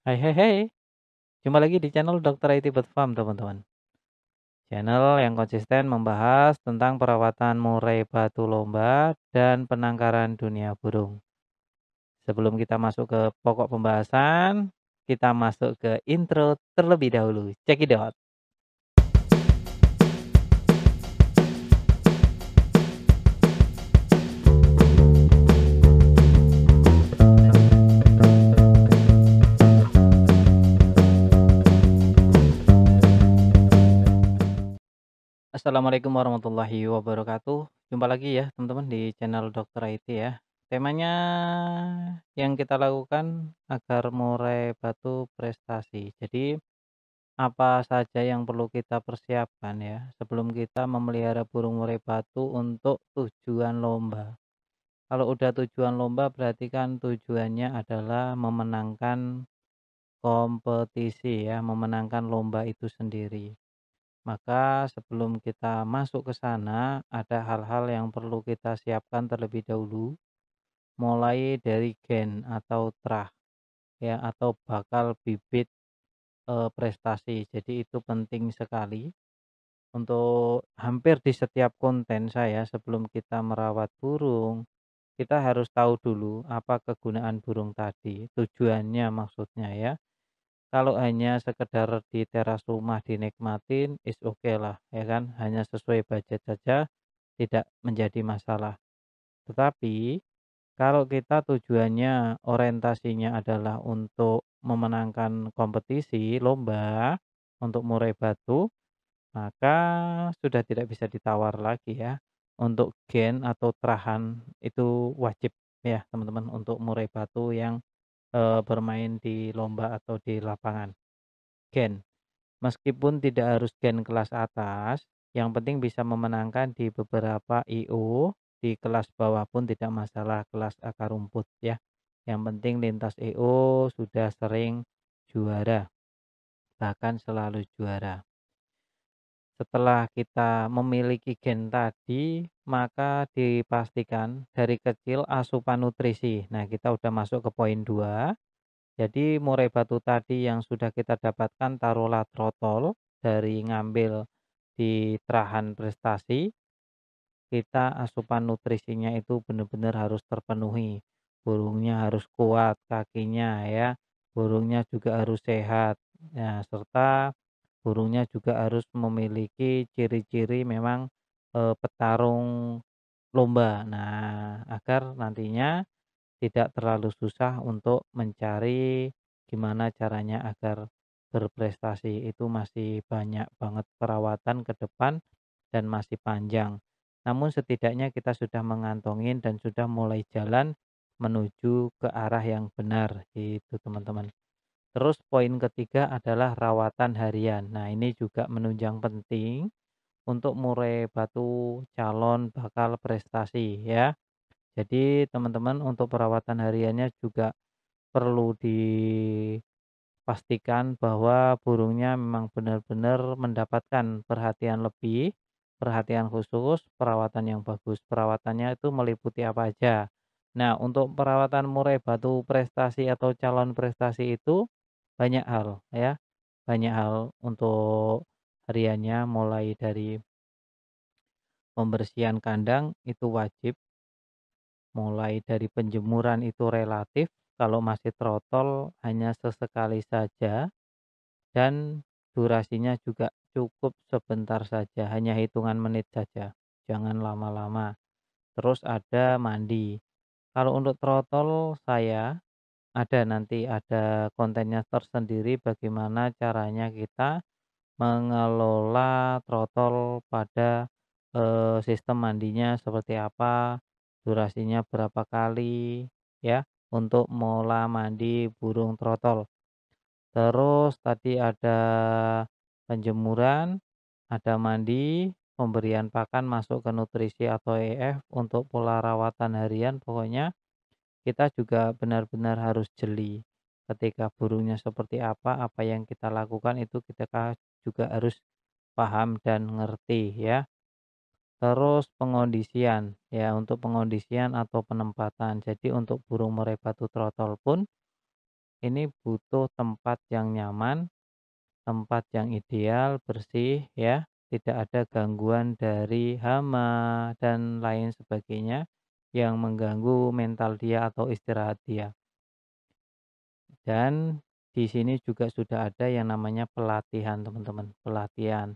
Hai hai hai, jumpa lagi di channel Dokter IT Bird Farm teman-teman. Channel yang konsisten membahas tentang perawatan murai batu lomba dan penangkaran dunia burung. Sebelum kita masuk ke pokok pembahasan, kita masuk ke intro terlebih dahulu. Check it out. Assalamualaikum warahmatullahi wabarakatuh. Jumpa lagi ya teman-teman di channel Dokter IT ya. Temanya yang kita lakukan agar murai batu prestasi. Jadi apa saja yang perlu kita persiapkan ya sebelum kita memelihara burung murai batu untuk tujuan lomba. Kalau udah tujuan lomba berarti kan tujuannya adalah memenangkan kompetisi ya, memenangkan lomba itu sendiri. Maka sebelum kita masuk ke sana ada hal-hal yang perlu kita siapkan terlebih dahulu, mulai dari gen atau trah ya atau bakal bibit prestasi. Jadi itu penting sekali. Untuk hampir di setiap konten saya sebelum kita merawat burung, kita harus tahu dulu apa kegunaan burung tadi, tujuannya maksudnya ya. Kalau hanya sekedar di teras rumah dinikmatin, is okay lah ya kan, hanya sesuai budget saja, tidak menjadi masalah. Tetapi kalau kita tujuannya orientasinya adalah untuk memenangkan kompetisi lomba untuk murai batu, maka sudah tidak bisa ditawar lagi ya. Untuk gen atau terahan itu wajib ya teman-teman untuk murai batu yang bermain di lomba atau di lapangan. Gen, meskipun tidak harus gen kelas atas, yang penting bisa memenangkan di beberapa IO, di kelas bawah pun tidak masalah, kelas akar rumput ya. Yang penting lintas EO sudah sering juara, bahkan selalu juara. Setelah kita memiliki gen tadi, maka dipastikan dari kecil asupan nutrisi. Nah, kita udah masuk ke poin 2. Jadi murai batu tadi yang sudah kita dapatkan taruhlah trotol dari ngambil di terahan prestasi, kita asupan nutrisinya itu benar-benar harus terpenuhi. Burungnya harus kuat kakinya ya, burungnya juga harus sehat. Nah, serta burungnya juga harus memiliki ciri-ciri memang petarung lomba. Nah, agar nantinya tidak terlalu susah untuk mencari gimana caranya agar berprestasi. Itu masih banyak banget perawatan ke depan dan masih panjang. Namun setidaknya kita sudah mengantongin dan sudah mulai jalan menuju ke arah yang benar gitu teman-teman. Terus poin ketiga adalah rawatan harian. Nah, ini juga menunjang penting untuk murai batu calon bakal prestasi ya. Jadi teman-teman untuk perawatan hariannya juga perlu dipastikan bahwa burungnya memang benar-benar mendapatkan perhatian lebih, perhatian khusus, perawatan yang bagus. Perawatannya itu meliputi apa aja. Nah, untuk perawatan murai batu prestasi atau calon prestasi itu banyak hal ya. Banyak hal untuk hariannya mulai dari pembersihan kandang itu wajib, mulai dari penjemuran itu relatif, kalau masih trotol hanya sesekali saja dan durasinya juga cukup sebentar saja, hanya hitungan menit saja, jangan lama-lama. Terus ada mandi. Kalau untuk trotol saya ada kontennya tersendiri bagaimana caranya kita mengelola trotol pada, sistem mandinya seperti apa, durasinya berapa kali, ya, untuk mola mandi burung trotol. Terus tadi ada penjemuran, ada mandi, pemberian pakan masuk ke nutrisi atau EF, untuk pola rawatan harian pokoknya kita juga benar-benar harus jeli. Ketika burungnya seperti apa yang kita lakukan itu kita juga harus paham dan ngerti ya. Terus pengondisian, ya untuk pengondisian atau penempatan. Jadi untuk burung murai batu trotol pun ini butuh tempat yang nyaman, tempat yang ideal, bersih ya, tidak ada gangguan dari hama dan lain sebagainya yang mengganggu mental dia atau istirahat dia. Dan di sini juga sudah ada yang namanya pelatihan, teman-teman, pelatihan.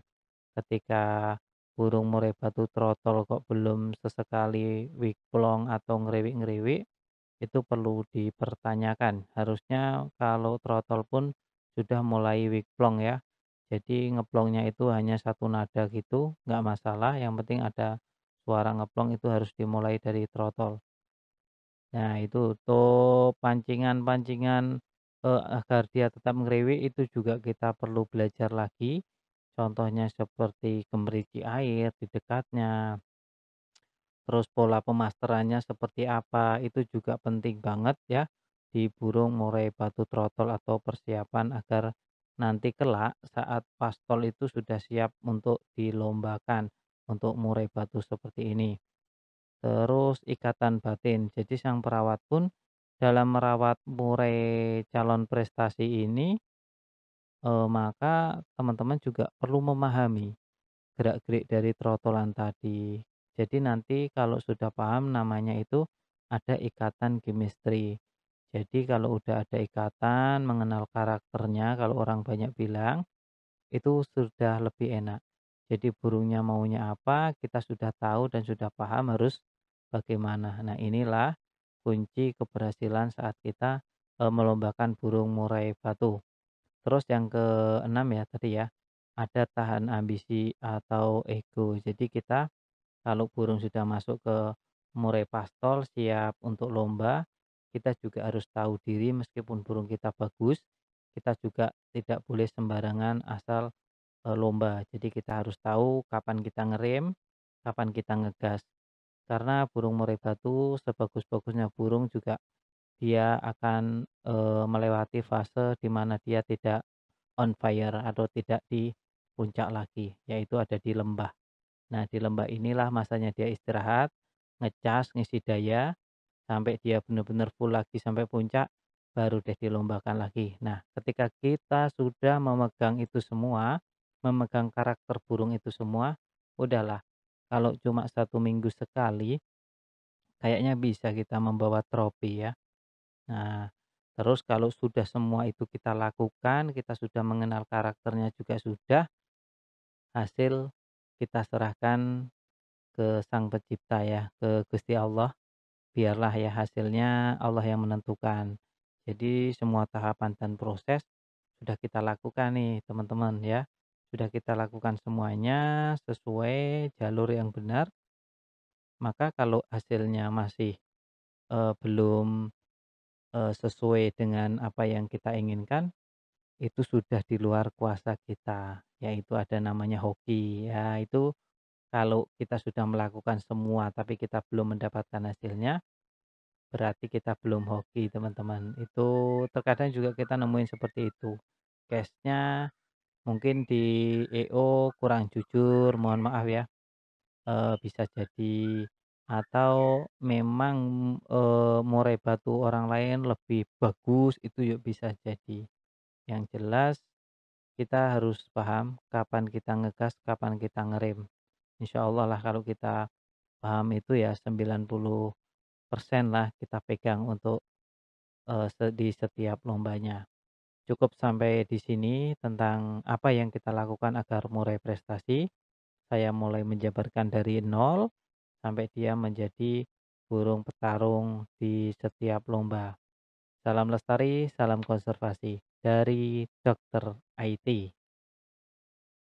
Ketika burung murai batu trotol kok belum sesekali wigplong atau ngeriwik-ngeriwik, itu perlu dipertanyakan. Harusnya kalau trotol pun sudah mulai wigplong ya. Jadi ngeplongnya itu hanya satu nada gitu, nggak masalah. Yang penting ada suara ngeplong itu harus dimulai dari trotol. Nah itu untuk pancingan-pancingan agar dia tetap ngeriwik itu juga kita perlu belajar lagi. Contohnya seperti gemericik air di dekatnya, terus pola pemasterannya seperti apa, itu juga penting banget ya di burung murai batu trotol atau persiapan agar nanti kelak saat pastol itu sudah siap untuk dilombakan untuk murai batu seperti ini. Terus ikatan batin. Jadi sang perawat pun dalam merawat murai calon prestasi ini, maka teman-teman juga perlu memahami gerak-gerik dari trotolan tadi. Jadi nanti kalau sudah paham namanya itu ada ikatan chemistry. Jadi kalau udah ada ikatan, mengenal karakternya, kalau orang banyak bilang, itu sudah lebih enak. Jadi burungnya maunya apa, kita sudah tahu dan sudah paham harus bagaimana. Nah inilah kunci keberhasilan saat kita melombakan burung murai batu. Terus yang keenam ya tadi ya, ada tahan ambisi atau ego. Jadi kita kalau burung sudah masuk ke murai pastol siap untuk lomba, kita juga harus tahu diri meskipun burung kita bagus, kita juga tidak boleh sembarangan asal lomba. Jadi kita harus tahu kapan kita ngerem, kapan kita ngegas. Karena burung murai batu sebagus-bagusnya burung juga dia akan melewati fase di mana dia tidak on fire atau tidak di puncak lagi, yaitu ada di lembah. Nah, di lembah inilah masanya dia istirahat, ngecas, ngisi daya, sampai dia benar-benar full lagi sampai puncak, baru deh dilombakan lagi. Nah, ketika kita sudah memegang itu semua, memegang karakter burung itu semua, udahlah. Kalau cuma 1 minggu sekali, kayaknya bisa kita membawa trofi ya. Nah, terus kalau sudah semua itu kita lakukan, kita sudah mengenal karakternya juga sudah, hasil kita serahkan ke Sang Pencipta ya, ke Gusti Allah. Biarlah ya hasilnya Allah yang menentukan. Jadi semua tahapan dan proses sudah kita lakukan nih teman-teman ya. Sudah kita lakukan semuanya sesuai jalur yang benar. Maka kalau hasilnya masih belum sesuai dengan apa yang kita inginkan, itu sudah di luar kuasa kita. Yaitu ada namanya hoki. Ya itu kalau kita sudah melakukan semua tapi kita belum mendapatkan hasilnya, berarti kita belum hoki teman-teman. Itu terkadang juga kita nemuin seperti itu. Case-nya mungkin di EO kurang jujur, mohon maaf ya, bisa jadi. Atau memang, murai batu orang lain lebih bagus, itu yuk bisa jadi. Yang jelas kita harus paham kapan kita ngegas, kapan kita ngerem. Insya Allah lah kalau kita paham itu ya 90% lah kita pegang untuk di setiap lombanya. Cukup sampai di sini tentang apa yang kita lakukan agar meraih prestasi. Saya mulai menjabarkan dari nol sampai dia menjadi burung petarung di setiap lomba. Salam lestari, salam konservasi dari Dokter IT.